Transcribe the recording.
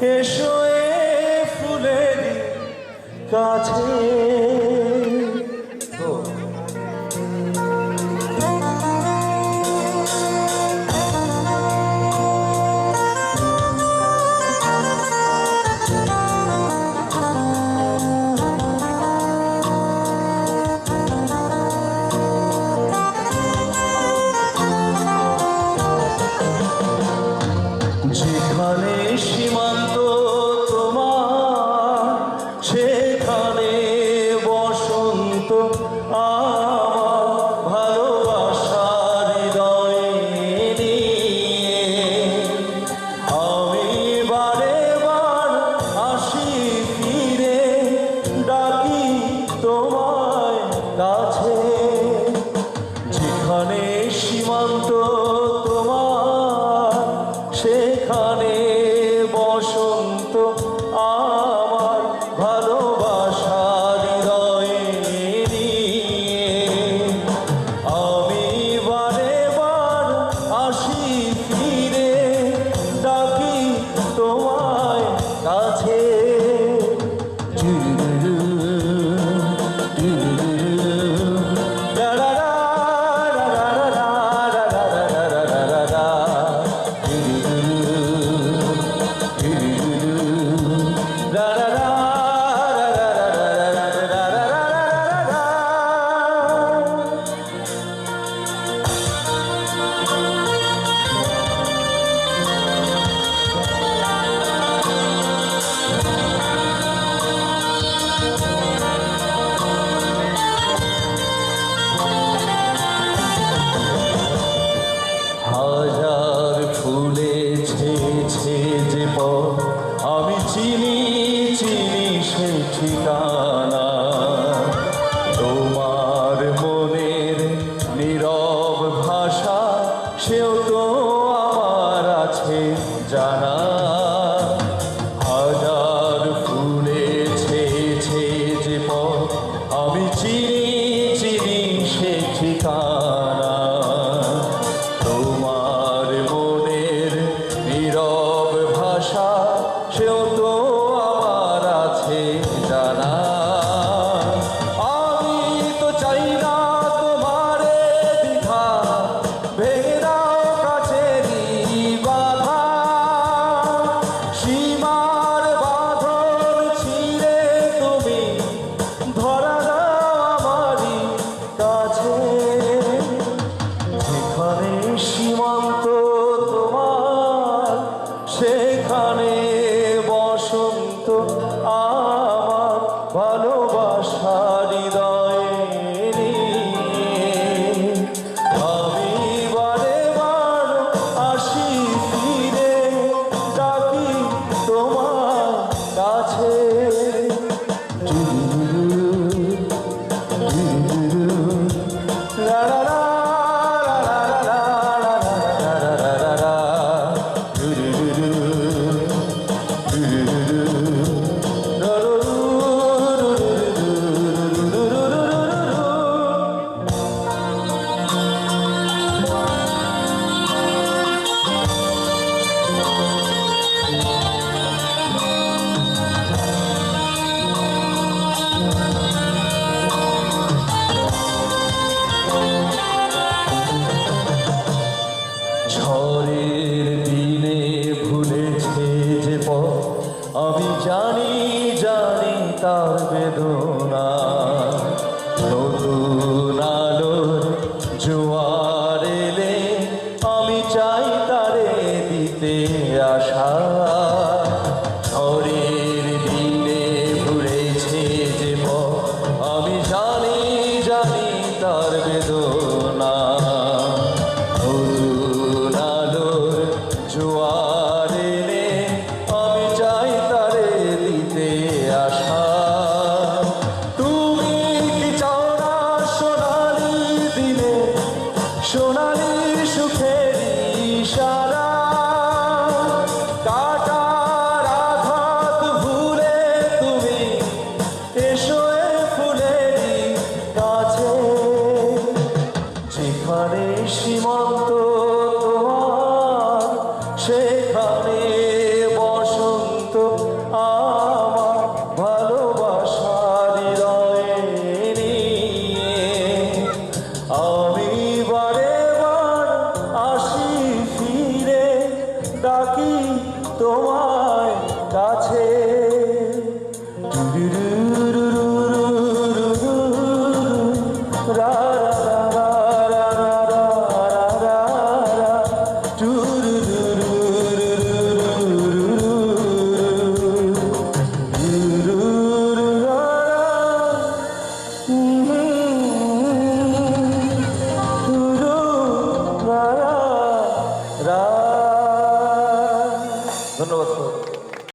এসো এ ফুলেরই কাছে। যেখানে সীমান্ত তোমার সেখানে বসন্ত আমার ভালোবাসার হৃদয়ে নিয়ে আমি বারে বার আসি ফিরে ডাকি তোমায় কাছে। যেখানে সীমান্ত তোমার সেখানে বসন্ত আমার ভালোবাসার হৃদয়ে নিয়ে আমি বারে বার আসি ফিরে ডাকি তোমায় কাছে। হাজার ফুলে ছেয়েছে যে পথ আমি চিনি চিনি সেই ঠিকানা। তোমার মনের নীরব ভাষা সেও তো আমার আছে জানা। হাজার ফুলে ছেয়েছে যে পথ আমি চিনি চিনি সেই ঠিকানা। তোমার মনের নীরব ভাষা সেও তো আমার আছে জানা। আমি তো চাই না তোমারে দ্বিধা ভেঙে দাও কাছেরই বাধা। সীমার বাঁধন ছিঁড়ে তুমি ধরা দাও আমারই কাছে। যেখানে সীমান্ত তোমার সেখানে বসন্ত আমার ভালোবাসার হৃদয়ে নিয়ে আমি বারে বার আসি ফিরে ডাকি তোমার কাছে। লা লা লা ঝড়ের দিনে ভুলেছে যে পথ আমি জানি জানি তার বেদনা। নতুন আলোর জোয়ার এলে আমি চাই তারে দিতে আশা। ঝড়ের দিনে ভুলেছে যে পথ আমি জানি জানি তার বেদনা। নতুন আলোর জোয়ার এলে আমি চাই তারে দিতে আশা। তুমি কি চাও না সোনালি দিনে সোনালি সুখের ইশারা। কাটা তোমার